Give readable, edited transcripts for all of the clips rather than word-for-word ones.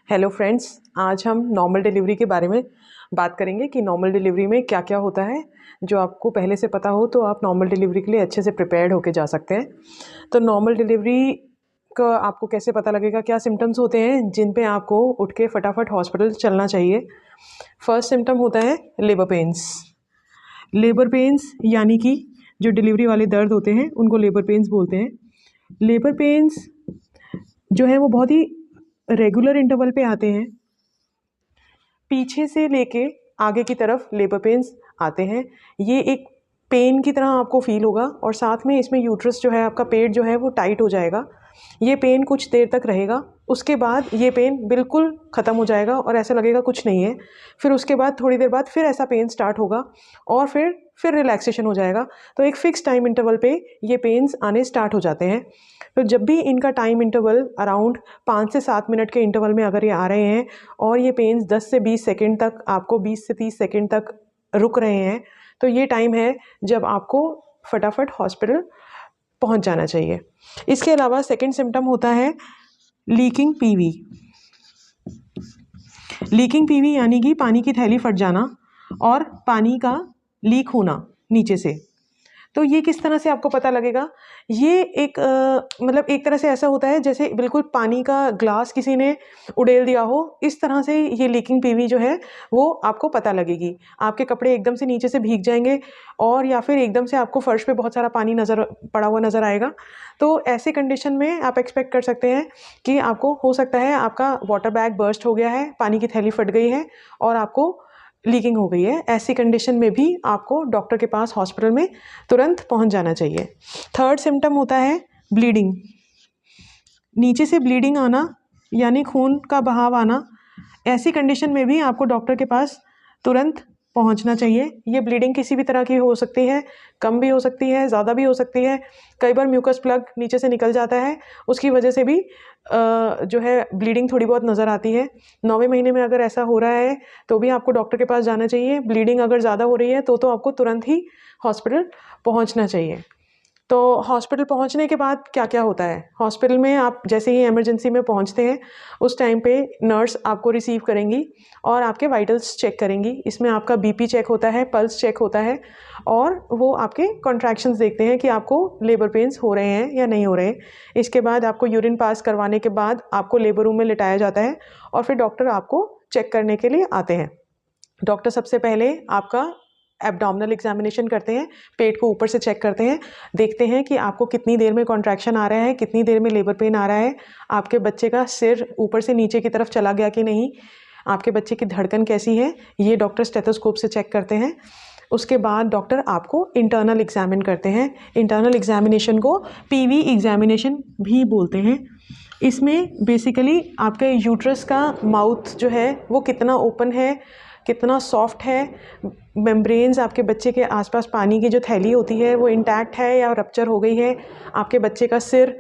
Hello friends, आज हम normal delivery के बारे में बात करेंगे कि नॉर्मल डिलीवरी में क्या क्या होता है। जो आपको पहले से पता हो तो आप नॉर्मल डिलीवरी के लिए अच्छे से प्रिपेयर्ड होके जा सकते हैं। तो नॉर्मल डिलीवरी का आपको कैसे पता लगेगा, क्या सिम्टम्स होते हैं जिन पे आपको उठ के फटाफट हॉस्पिटल चलना चाहिए। फर्स्ट सिम्टम होता है लेबर पेन्स। लेबर पेन्स यानी कि जो डिलीवरी वाले दर्द होते हैं उनको लेबर पेन्स बोलते हैं। लेबर पेन्स जो है वो बहुत ही रेगुलर इंटरवल पे आते हैं। पीछे से लेके आगे की तरफ लेबर पेन्स आते हैं। ये एक पेन की तरह आपको फील होगा और साथ में इसमें यूट्रस जो है, आपका पेट जो है वो टाइट हो जाएगा। ये पेन कुछ देर तक रहेगा, उसके बाद ये पेन बिल्कुल ख़त्म हो जाएगा और ऐसा लगेगा कुछ नहीं है। फिर उसके बाद थोड़ी देर बाद फिर ऐसा पेन स्टार्ट होगा और फिर रिलैक्सेशन हो जाएगा। तो एक फ़िक्स टाइम इंटरवल पे ये पेन्स आने स्टार्ट हो जाते हैं। तो जब भी इनका टाइम इंटरवल अराउंड 5 से 7 मिनट के इंटरवल में अगर ये आ रहे हैं और ये पेन्स 10 से 20 सेकंड तक, आपको 20 से 30 सेकंड तक रुक रहे हैं, तो ये टाइम है जब आपको फटाफट हॉस्पिटल पहुंच जाना चाहिए। इसके अलावा सेकंड सिम्टम होता है लीकिंग पीवी। लीकिंग पीवी यानी कि पानी की थैली फट जाना और पानी का लीक होना नीचे से। तो ये किस तरह से आपको पता लगेगा? ये एक मतलब एक तरह से ऐसा होता है जैसे बिल्कुल पानी का ग्लास किसी ने उड़ेल दिया हो, इस तरह से ये लीकिंग पीवी जो है वो आपको पता लगेगी। आपके कपड़े एकदम से नीचे से भीग जाएंगे और या फिर एकदम से आपको फर्श पे बहुत सारा पानी पड़ा हुआ नज़र आएगा। तो ऐसे कंडीशन में आप एक्सपेक्ट कर सकते हैं कि आपको हो सकता है आपका वाटर बैग बर्स्ट हो गया है, पानी की थैली फट गई है और आपको लीकिंग हो गई है। ऐसी कंडीशन में भी आपको डॉक्टर के पास हॉस्पिटल में तुरंत पहुंच जाना चाहिए। थर्ड सिम्टम होता है ब्लीडिंग। नीचे से ब्लीडिंग आना यानी खून का बहाव आना। ऐसी कंडीशन में भी आपको डॉक्टर के पास तुरंत पहुंचना चाहिए। ये ब्लीडिंग किसी भी तरह की हो सकती है, कम भी हो सकती है, ज़्यादा भी हो सकती है। कई बार म्यूकस प्लग नीचे से निकल जाता है, उसकी वजह से भी जो है ब्लीडिंग थोड़ी बहुत नज़र आती है। 9वें महीने में अगर ऐसा हो रहा है तो भी आपको डॉक्टर के पास जाना चाहिए। ब्लीडिंग अगर ज़्यादा हो रही है तो आपको तुरंत ही हॉस्पिटल पहुंचना चाहिए। तो हॉस्पिटल पहुंचने के बाद क्या क्या होता है? हॉस्पिटल में आप जैसे ही इमरजेंसी में पहुंचते हैं उस टाइम पे नर्स आपको रिसीव करेंगी और आपके वाइटल्स चेक करेंगी। इसमें आपका बीपी चेक होता है, पल्स चेक होता है और वो आपके कॉन्ट्रैक्शंस देखते हैं कि आपको लेबर पेन्स हो रहे हैं या नहीं हो रहे। इसके बाद आपको यूरिन पास करवाने के बाद आपको लेबर रूम में लिटाया जाता है और फिर डॉक्टर आपको चेक करने के लिए आते हैं। डॉक्टर सबसे पहले आपका एब्डोमिनल एग्जामिनेशन करते हैं, पेट को ऊपर से चेक करते हैं, देखते हैं कि आपको कितनी देर में कॉन्ट्रैक्शन आ रहा है, कितनी देर में लेबर पेन आ रहा है, आपके बच्चे का सिर ऊपर से नीचे की तरफ चला गया कि नहीं, आपके बच्चे की धड़कन कैसी है, ये डॉक्टर स्टेथोस्कोप से चेक करते हैं। उसके बाद डॉक्टर आपको इंटरनल एग्जामिन करते हैं। इंटरनल एग्जामिनेशन को पीवी एग्जामिनेशन भी बोलते हैं। इसमें बेसिकली आपके यूट्रस का माउथ जो है वो कितना ओपन है, कितना सॉफ्ट है, मेम्ब्रेन्स आपके बच्चे के आसपास पानी की जो थैली होती है वो इंटैक्ट है या रप्चर हो गई है, आपके बच्चे का सिर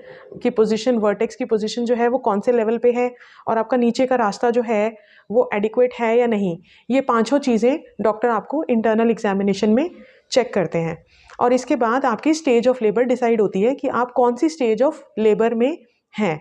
की पोजीशन, वर्टेक्स की पोजीशन जो है वो कौन से लेवल पे है और आपका नीचे का रास्ता जो है वो एडिक्वेट है या नहीं। ये पांचों चीज़ें डॉक्टर आपको इंटरनल एग्जामिनेशन में चेक करते हैं और इसके बाद आपकी स्टेज ऑफ लेबर डिसाइड होती है कि आप कौन सी स्टेज ऑफ लेबर में हैं।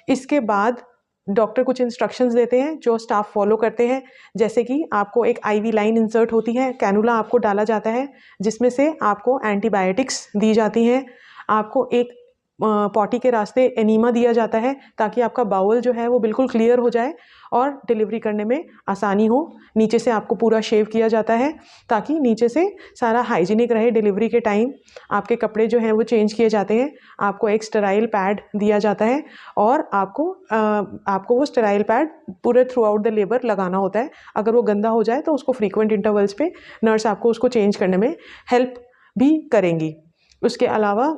इसके बाद डॉक्टर कुछ इंस्ट्रक्शंस देते हैं जो स्टाफ फॉलो करते हैं, जैसे कि आपको एक आईवी लाइन इंसर्ट होती है, कैनुला आपको डाला जाता है जिसमें से आपको एंटीबायोटिक्स दी जाती हैं, आपको एक पॉटी के रास्ते एनीमा दिया जाता है ताकि आपका बाउल जो है वो बिल्कुल क्लियर हो जाए और डिलीवरी करने में आसानी हो। नीचे से आपको पूरा शेव किया जाता है ताकि नीचे से सारा हाइजीनिक रहे। डिलीवरी के टाइम आपके कपड़े जो हैं वो चेंज किए जाते हैं, आपको एक स्टेराइल पैड दिया जाता है और आपको वो स्टेराइल पैड पूरे थ्रू आउट द लेबर लगाना होता है। अगर वो गंदा हो जाए तो उसको फ्रीक्वेंट इंटरवल्स पे नर्स आपको उसको चेंज करने में हेल्प भी करेंगी। उसके अलावा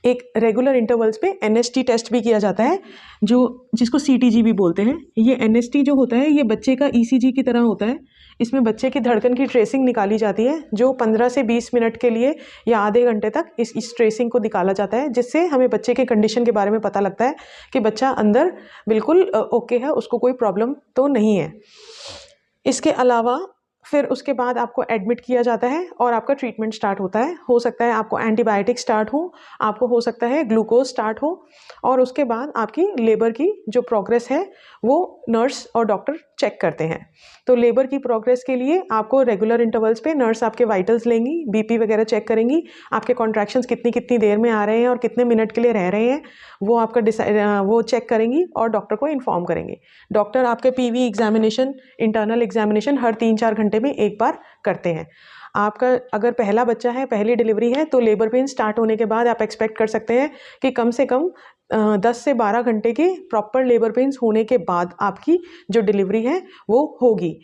एक रेगुलर इंटरवल्स पे एनएसटी टेस्ट भी किया जाता है जिसको सीटीजी भी बोलते हैं। ये एनएसटी जो होता है ये बच्चे का ईसीजी की तरह होता है। इसमें बच्चे की धड़कन की ट्रेसिंग निकाली जाती है जो 15 से 20 मिनट के लिए या आधे घंटे तक इस ट्रेसिंग को निकाला जाता है, जिससे हमें बच्चे के कंडीशन के बारे में पता लगता है कि बच्चा अंदर बिल्कुल ओके है, उसको कोई प्रॉब्लम तो नहीं है। इसके अलावा फिर उसके बाद आपको एडमिट किया जाता है और आपका ट्रीटमेंट स्टार्ट होता है। हो सकता है आपको एंटीबायोटिक स्टार्ट हो, आपको हो सकता है ग्लूकोज स्टार्ट हो, और उसके बाद आपकी लेबर की जो प्रोग्रेस है वो नर्स और डॉक्टर चेक करते हैं। तो लेबर की प्रोग्रेस के लिए आपको रेगुलर इंटरवल्स पे नर्स आपके वाइटल्स लेंगी, बीपी वगैरह चेक करेंगी, आपके कॉन्ट्रैक्शंस कितनी कितनी देर में आ रहे हैं और कितने मिनट के लिए रह रहे हैं वो आपका वो चेक करेंगी और डॉक्टर को इन्फॉर्म करेंगे। डॉक्टर आपके पीवी एग्जामिनेशन, इंटरनल एग्जामिनेशन हर 3-4 घंटे में एक बार करते हैं। आपका अगर पहला बच्चा है, पहली डिलीवरी है, तो लेबर पेन स्टार्ट होने के बाद आप एक्सपेक्ट कर सकते हैं कि कम से कम 10 से 12 घंटे के प्रॉपर लेबर पेन्स होने के बाद आपकी जो डिलीवरी है वो होगी।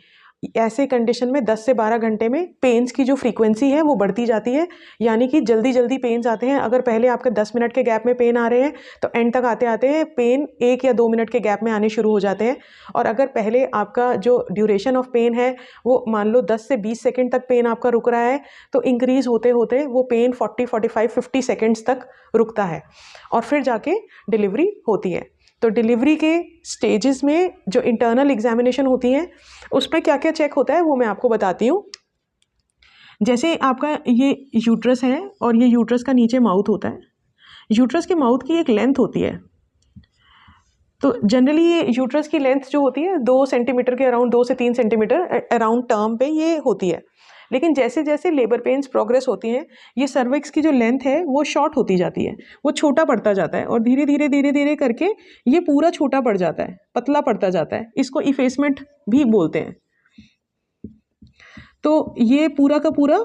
ऐसे कंडीशन में 10 से 12 घंटे में पेन्स की जो फ्रीक्वेंसी है वो बढ़ती जाती है, यानी कि जल्दी जल्दी पेन्स आते हैं। अगर पहले आपके 10 मिनट के गैप में पेन आ रहे हैं तो एंड तक आते आते पेन 1 या 2 मिनट के गैप में आने शुरू हो जाते हैं। और अगर पहले आपका जो ड्यूरेशन ऑफ पेन है वो मान लो 10 से 20 सेकेंड तक पेन आपका रुक रहा है, तो इंक्रीज होते होते वो पेन 40, 45, 50 सेकेंड्स तक रुकता है और फिर जाके डिलीवरी होती है। तो डिलीवरी के स्टेजेस में जो इंटरनल एग्जामिनेशन होती हैं उस पर क्या क्या चेक होता है वो मैं आपको बताती हूँ। जैसे आपका ये यूट्रस है और ये यूट्रस का नीचे माउथ होता है। यूट्रस के माउथ की एक लेंथ होती है, तो जनरली ये यूट्रस की लेंथ जो होती है 2 सेंटीमीटर के अराउंड, 2 से 3 सेंटीमीटर अराउंड टर्म पे ये होती है। लेकिन जैसे जैसे लेबर पेन्स प्रोग्रेस होती हैं ये सर्विक्स की जो लेंथ है वो शॉर्ट होती जाती है, वो छोटा पड़ता जाता है और धीरे धीरे धीरे धीरे करके ये पूरा छोटा पड़ जाता है, पतला पड़ता जाता है। इसको इफेसमेंट भी बोलते हैं। तो ये पूरा का पूरा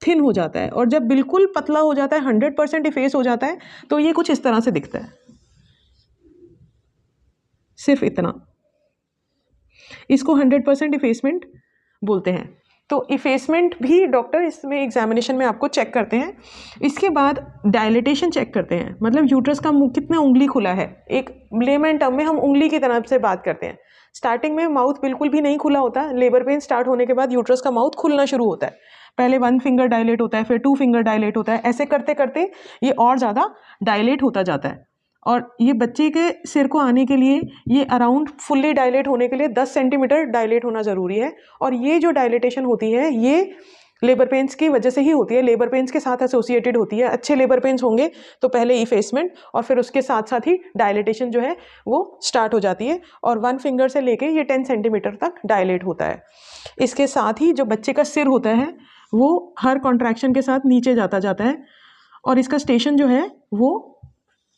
थिन हो जाता है और जब बिल्कुल पतला हो जाता है, 100% इफेस हो जाता है, तो ये कुछ इस तरह से दिखता है, सिर्फ इतना। इसको 100% इफेसमेंट बोलते हैं। तो इफेसमेंट भी डॉक्टर इसमें एग्जामिनेशन में आपको चेक करते हैं। इसके बाद डायलिटेशन चेक करते हैं, मतलब यूट्रस का मुंह कितना उंगली खुला है। एक लेमन टर्म में हम उंगली की तरफ से बात करते हैं। स्टार्टिंग में माउथ बिल्कुल भी नहीं खुला होता, लेबर पेन स्टार्ट होने के बाद यूट्रस का माउथ खुलना शुरू होता है। पहले 1 फिंगर डायलेट होता है, फिर 2 फिंगर डायलेट होता है, ऐसे करते करते ये और ज़्यादा डायलेट होता जाता है। और ये बच्चे के सिर को आने के लिए ये अराउंड फुल्ली डायलेट होने के लिए 10 सेंटीमीटर डायलेट होना ज़रूरी है। और ये जो डायलेटेशन होती है ये लेबर पेन्स की वजह से ही होती है, लेबर पेन्स के साथ एसोसिएटेड होती है। अच्छे लेबर पेन्स होंगे तो पहले इफेसमेंट और फिर उसके साथ साथ ही डायलेटेशन जो है वो स्टार्ट हो जाती है और 1 फिंगर से लेके ये 10 सेंटीमीटर तक डायलेट होता है। इसके साथ ही जो बच्चे का सिर होता है वो हर कॉन्ट्रैक्शन के साथ नीचे जाता जाता है और इसका स्टेशन जो है वो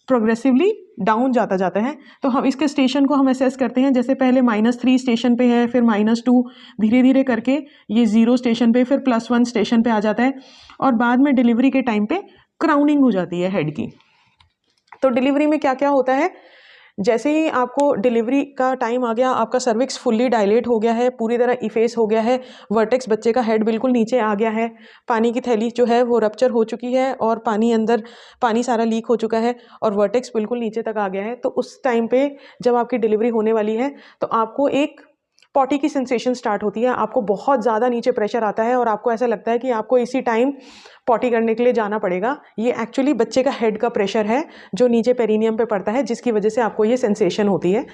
प्रोग्रेसिवली डाउन जाता है। तो हम इसके स्टेशन को हम असेस करते हैं, जैसे पहले -3 स्टेशन पे है, फिर -2, धीरे धीरे करके ये 0 स्टेशन पे, फिर +1 स्टेशन पे आ जाता है और बाद में डिलीवरी के टाइम पे क्राउनिंग हो जाती है हेड की। तो डिलीवरी में क्या क्या होता है, जैसे ही आपको डिलीवरी का टाइम आ गया, आपका सर्विक्स फुल्ली डायलेट हो गया है, पूरी तरह इफेस हो गया है, वर्टेक्स बच्चे का हेड बिल्कुल नीचे आ गया है, पानी की थैली जो है वो रप्चर हो चुकी है और पानी सारा लीक हो चुका है और वर्टेक्स बिल्कुल नीचे तक आ गया है। तो उस टाइम पे जब आपकी डिलीवरी होने वाली है तो आपको एक पॉटी की सेंसेशन स्टार्ट होती है। आपको बहुत ज़्यादा नीचे प्रेशर आता है और आपको ऐसा लगता है कि आपको इसी टाइम पॉटी करने के लिए जाना पड़ेगा। ये एक्चुअली बच्चे का हेड का प्रेशर है जो नीचे पेरिनियम पे पड़ता है, जिसकी वजह से आपको ये सेंसेशन होती है।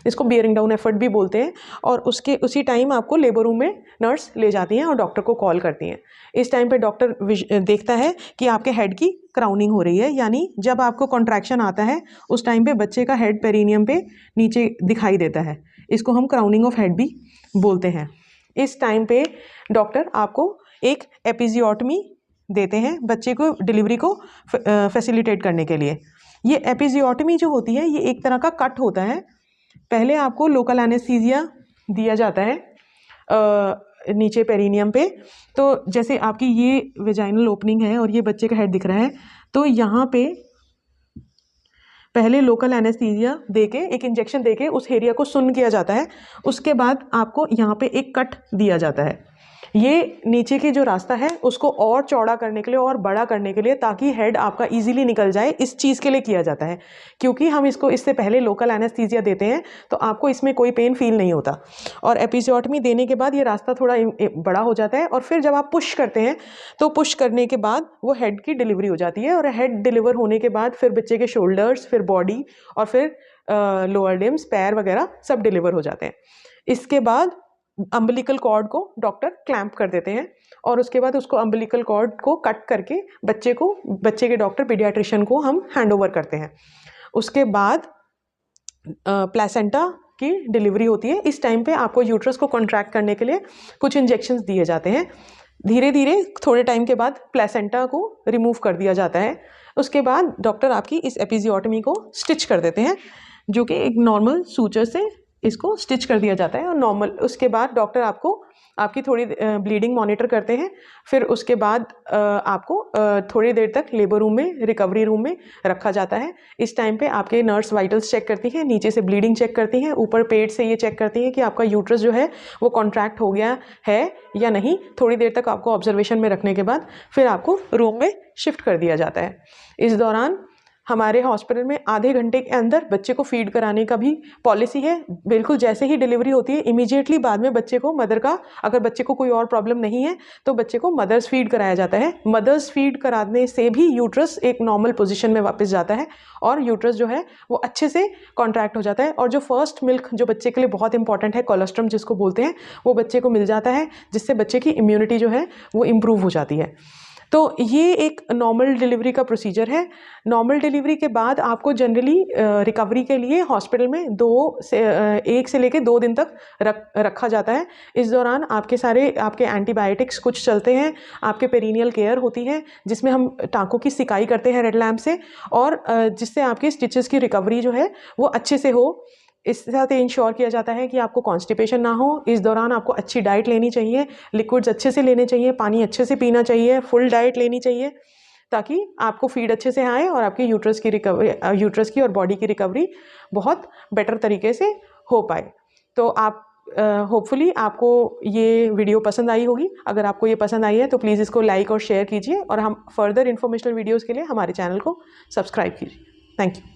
इसको बियरिंग डाउन एफर्ट भी बोलते हैं। और उसी टाइम आपको लेबर रूम में नर्स ले जाती हैं और डॉक्टर को कॉल करती हैं। इस टाइम पे डॉक्टर देखता है कि आपके हेड की क्राउनिंग हो रही है, यानी जब आपको कॉन्ट्रैक्शन आता है उस टाइम पे बच्चे का हेड पेरिनियम पे नीचे दिखाई देता है। इसको हम क्राउनिंग ऑफ हेड भी बोलते हैं। इस टाइम पे डॉक्टर आपको एक एपिजियोटमी देते हैं बच्चे को डिलीवरी को फैसिलिटेट करने के लिए। ये एपिजियोटमी जो होती है ये एक तरह का कट होता है। पहले आपको लोकल एनेस्थीसिया दिया जाता है नीचे पेरिनियम पे। तो जैसे आपकी ये वेजाइनल ओपनिंग है और ये बच्चे का हेड दिख रहा है, तो यहाँ पे पहले लोकल एनेस्थीसिया देके एक इंजेक्शन देके उस एरिया को सुन्न किया जाता है। उसके बाद आपको यहाँ पे एक कट दिया जाता है। ये नीचे की जो रास्ता है उसको और चौड़ा करने के लिए और बड़ा करने के लिए, ताकि हेड आपका इजीली निकल जाए, इस चीज़ के लिए किया जाता है। क्योंकि हम इसको इससे पहले लोकल एनेस्थीसिया देते हैं तो आपको इसमें कोई पेन फील नहीं होता। और एपिजियोटमी देने के बाद ये रास्ता थोड़ा बड़ा हो जाता है और फिर जब आप पुश करते हैं तो पुश करने के बाद वो हेड की डिलीवरी हो जाती है। और हेड डिलीवर होने के बाद फिर बच्चे के शोल्डर्स, फिर बॉडी और फिर लोअर लिम्स, पैर वगैरह सब डिलीवर हो जाते हैं। इसके बाद अम्बिलिकल कॉर्ड को डॉक्टर क्लैंप कर देते हैं और उसके बाद उसको अम्बिलिकल कॉर्ड को कट करके बच्चे के डॉक्टर पीडियाट्रिशियन को हम हैंड ओवर करते हैं। उसके बाद प्लेसेंटा की डिलीवरी होती है। इस टाइम पे आपको यूट्रस को कॉन्ट्रैक्ट करने के लिए कुछ इंजेक्शंस दिए जाते हैं। धीरे धीरे थोड़े टाइम के बाद प्लेसेंटा को रिमूव कर दिया जाता है। उसके बाद डॉक्टर आपकी इस एपिजियोटमी को स्टिच कर देते हैं, जो कि एक नॉर्मल सूचर से इसको स्टिच कर दिया जाता है और नॉर्मल उसके बाद डॉक्टर आपकी थोड़ी ब्लीडिंग मॉनिटर करते हैं। फिर उसके बाद आपको थोड़ी देर तक लेबर रूम में, रिकवरी रूम में रखा जाता है। इस टाइम पे आपके नर्स वाइटल्स चेक करती हैं, नीचे से ब्लीडिंग चेक करती हैं, ऊपर पेट से ये चेक करती हैं कि आपका यूट्रस जो है वो कॉन्ट्रैक्ट हो गया है या नहीं। थोड़ी देर तक आपको ऑब्जर्वेशन में रखने के बाद फिर आपको रूम में शिफ्ट कर दिया जाता है। इस दौरान हमारे हॉस्पिटल में आधे घंटे के अंदर बच्चे को फीड कराने का भी पॉलिसी है। बिल्कुल जैसे ही डिलीवरी होती है इमीडिएटली बाद में बच्चे को अगर बच्चे को कोई और प्रॉब्लम नहीं है तो बच्चे को मदर्स फीड कराया जाता है। मदर्स फीड कराने से भी यूट्रस एक नॉर्मल पोजीशन में वापस जाता है और यूट्रस जो है वो अच्छे से कॉन्ट्रैक्ट हो जाता है। और जो फर्स्ट मिल्क जो बच्चे के लिए बहुत इंपॉर्टेंट है, कोलोस्ट्रम जिसको बोलते हैं, वो बच्चे को मिल जाता है, जिससे बच्चे की इम्यूनिटी जो है वो इम्प्रूव हो जाती है। तो ये एक नॉर्मल डिलीवरी का प्रोसीजर है। नॉर्मल डिलीवरी के बाद आपको जनरली रिकवरी के लिए हॉस्पिटल में 1 से लेकर 2 दिन तक रखा जाता है। इस दौरान आपके एंटीबायोटिक्स कुछ चलते हैं, आपके पेरिनियल केयर होती है जिसमें हम टाँकों की सिकाई करते हैं रेड लैम्प से, और जिससे आपके स्टिचेस की रिकवरी जो है वो अच्छे से हो। इसके साथ ये इंश्योर किया जाता है कि आपको कॉन्स्टिपेशन ना हो। इस दौरान आपको अच्छी डाइट लेनी चाहिए, लिक्विड्स अच्छे से लेने चाहिए, पानी अच्छे से पीना चाहिए, फुल डाइट लेनी चाहिए ताकि आपको फीड अच्छे से आए और आपकी यूट्रस की और बॉडी की रिकवरी बहुत बेटर तरीके से हो पाए। तो आप होपफुली आपको ये वीडियो पसंद आई होगी। अगर आपको ये पसंद आई है तो प्लीज़ इसको लाइक और शेयर कीजिए और हम फर्दर इन्फॉर्मेशनल वीडियोज़ के लिए हमारे चैनल को सब्सक्राइब कीजिए। Thank you.